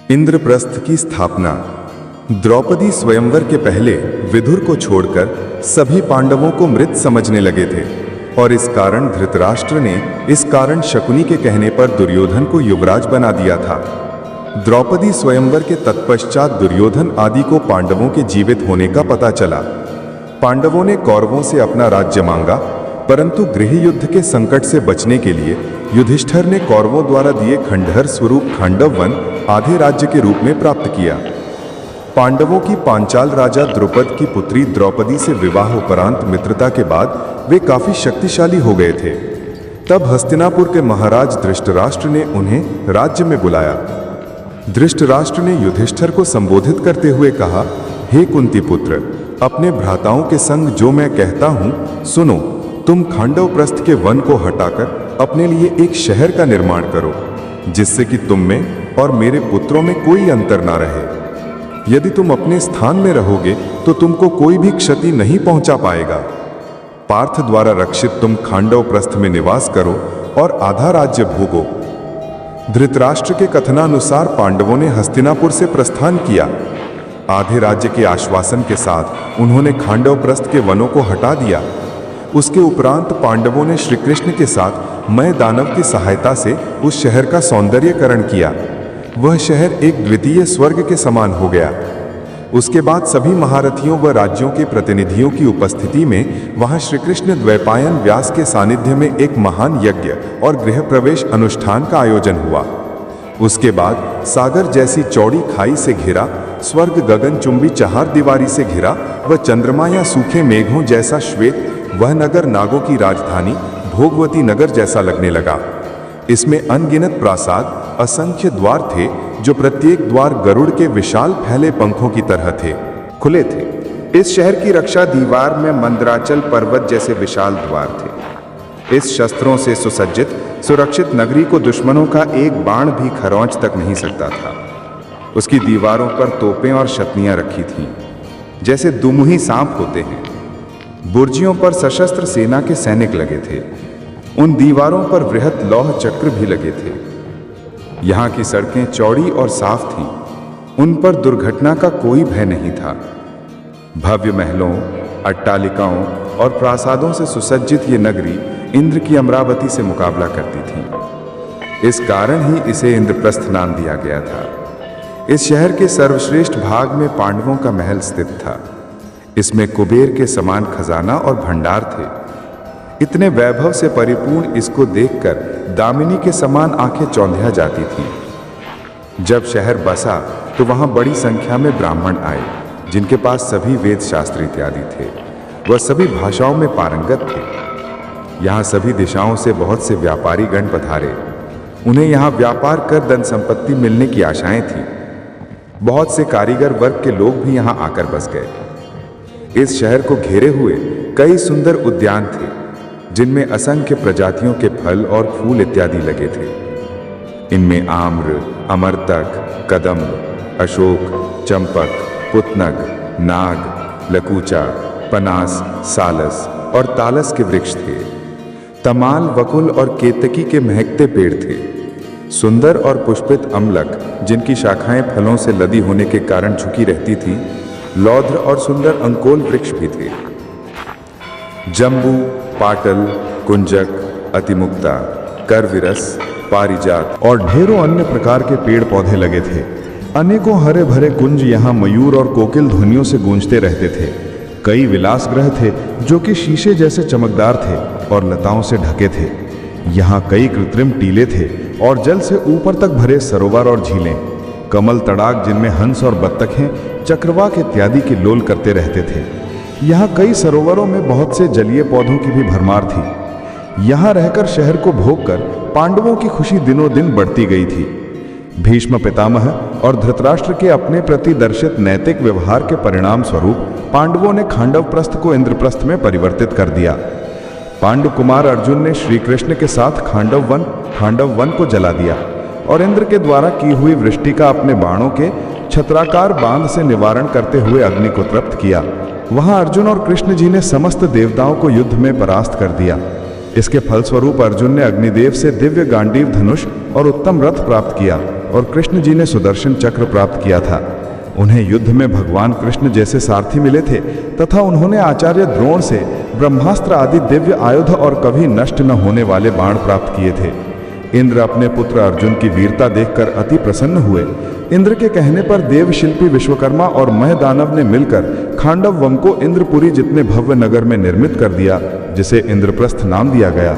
इंद्रप्रस्थ की स्थापना। द्रौपदी स्वयंवर के पहले विदुर को छोड़कर सभी पांडवों को मृत समझने लगे थे और इस कारण धृतराष्ट्र ने इस कारण शकुनी के कहने पर दुर्योधन को युवराज बना दिया था। द्रौपदी स्वयंवर के तत्पश्चात दुर्योधन आदि को पांडवों के जीवित होने का पता चला। पांडवों ने कौरवों से अपना राज्य मांगा, परंतु गृह युद्ध के संकट से बचने के लिए युधिष्ठिर ने कौरवों द्वारा दिए खंडहर स्वरूप खांडव वन आधे राज्य के रूप में प्राप्त किया। पांडवों की पांचाल राजा द्रुपद की पुत्री द्रौपदी से विवाह उपरांत मित्रता के बाद वे काफी शक्तिशाली हो गए थे। तब हस्तिनापुर के महाराज धृतराष्ट्र ने उन्हें राज्य में बुलाया। धृतराष्ट्र ने युधिष्ठिर को संबोधित करते हुए कहा, हे कुंती पुत्र, अपने भ्राताओं के संग जो मैं कहता हूं सुनो। तुम खांडव प्रस्थ के वन को हटाकर अपने लिए एक शहर का निर्माण करो, जिससे कि तुम में और मेरे पुत्रों में कोई अंतर ना रहे। यदि तुम अपने स्थान में रहोगे तो तुमको कोई भी क्षति नहीं पहुंचा पाएगा। पार्थ द्वारा रक्षित तुम खांडव प्रस्थ में निवास करो और आधा राज्य भोगो। धृतराष्ट्र के कथनानुसार पांडवों ने हस्तिनापुर से प्रस्थान किया। आधे राज्य के आश्वासन के साथ उन्होंने खांडव प्रस्थ के वनों को हटा दिया। उसके उपरांत पांडवों ने श्री कृष्ण के साथ मय दानव की सहायता से उस शहर का सौंदर्यकरण किया। वह शहर एक द्वितीय स्वर्ग के समान हो गया। उसके बाद सभी महारथियों व राज्यों के प्रतिनिधियों की उपस्थिति में वहां श्री कृष्ण द्वैपायन व्यास के सानिध्य में एक महान यज्ञ और गृह प्रवेश अनुष्ठान का आयोजन हुआ। उसके बाद सागर जैसी चौड़ी खाई से घिरा, स्वर्ग गगनचुंबी चहार दीवारी से घिरा व चंद्रमा या सूखे मेघों जैसा श्वेत वह नगर नागों की राजधानी भोगवती नगर जैसा लगने लगा। इसमें अनगिनत प्रासाद, असंख्य द्वार थे, जो प्रत्येक द्वार गरुड़ के विशाल फैले पंखों की तरह थे, खुले थे। इस शहर की रक्षा दीवार में मंदराचल पर्वत जैसे विशाल द्वार थे। इस शस्त्रों से सुसज्जित सुरक्षित नगरी को दुश्मनों का एक बाण भी खरौंच तक नहीं सकता था। उसकी दीवारों पर तोपें और शतनियां रखी थीं, जैसे दुमुही सांप होते हैं। बुर्जियों पर सशस्त्र सेना के सैनिक लगे थे। उन दीवारों पर वृहत लौह चक्र भी लगे थे। यहाँ की सड़कें चौड़ी और साफ थीं। उन पर दुर्घटना का कोई भय नहीं था। भव्य महलों, अट्टालिकाओं और प्रासादों से सुसज्जित ये नगरी इंद्र की अमरावती से मुकाबला करती थी। इस कारण ही इसे इंद्रप्रस्थ नाम दिया गया था। इस शहर के सर्वश्रेष्ठ भाग में पांडवों का महल स्थित था। इसमें कुबेर के समान खजाना और भंडार थे। इतने वैभव से परिपूर्ण इसको देखकर दामिनी के समान आंखें चौंधिया जाती थीं। जब शहर बसा तो वहां बड़ी संख्या में ब्राह्मण आए, जिनके पास सभी वेद शास्त्र इत्यादि थे। वह सभी भाषाओं में पारंगत थे। यहाँ सभी दिशाओं से बहुत से व्यापारी गण पधारे। उन्हें यहाँ व्यापार कर धन संपत्ति मिलने की आशाएं थीं। बहुत से कारीगर वर्ग के लोग भी यहाँ आकर बस गए। इस शहर को घेरे हुए कई सुंदर उद्यान थे, जिनमें असंख्य प्रजातियों के फल और फूल इत्यादि लगे थे। इनमें आम्र, अमरतक, कदम्ब, अशोक, चंपक, पुतनग, नाग, लकूचा, पनास, सालस और तालस के वृक्ष थे। तमाल, वकुल और केतकी के महकते पेड़ थे। सुंदर और पुष्पित अमलक, जिनकी शाखाएं फलों से लदी होने के कारण झुकी रहती थी, लौध्र और सुंदर अंकोल वृक्ष भी थे। जम्बू, पाटल, कुंजक, अतिमुक्ता, करविरस, पारिजात और ढेरों अन्य प्रकार के पेड़ पौधे लगे थे। अनेकों हरे भरे कुंज यहाँ मयूर और कोकिल ध्वनियों से गूंजते रहते थे। कई विलास ग्रह थे, जो कि शीशे जैसे चमकदार थे और लताओं से ढके थे। यहाँ कई कृत्रिम टीले थे और जल से ऊपर तक भरे सरोवर और झीलें, कमल तड़ाक जिनमें हंस और बत्तखें चक्रवाक इत्यादि की लोल करते रहते थे। यहाँ कई सरोवरों में बहुत से जलीय पौधों की भी भरमार थी। यहाँ रहकर शहर को भोगकर पांडवों की खुशी दिनों दिन बढ़ती गई थी। भीष्म पितामह और धृतराष्ट्र के अपने प्रति दर्शित नैतिक व्यवहार के परिणाम स्वरूप पांडवों ने खांडव प्रस्थ को इंद्रप्रस्थ में परिवर्तित कर दिया। पांडु कुमार अर्जुन ने श्री कृष्ण के साथ खांडव वन को जला दिया और इंद्र के द्वारा की हुई वृष्टि का अपने बाणों के छत्राकार बांध से निवारण करते हुए अग्नि को तृप्त किया। वहां अर्जुन और कृष्ण जी ने समस्त देवताओं को युद्ध में परास्त कर दिया। इसके फलस्वरूप अर्जुन ने अग्निदेव से दिव्य गांडीव धनुष और उत्तम रथ प्राप्त किया और कृष्ण जी ने सुदर्शन चक्र प्राप्त किया था। उन्हें युद्ध में भगवान कृष्ण जैसे सारथी मिले थे तथा उन्होंने आचार्य द्रोण से ब्रह्मास्त्र आदि दिव्य आयुध और कभी नष्ट न होने वाले बाण प्राप्त किए थे। इंद्र अपने पुत्र अर्जुन की वीरता देखकर अति प्रसन्न हुए। इंद्र के कहने पर देवशिल्पी विश्वकर्मा और महदानव ने मिलकर खांडव वन को इंद्रपुरी जितने भव्य नगर में निर्मित कर दिया, जिसे इंद्रप्रस्थ नाम दिया गया।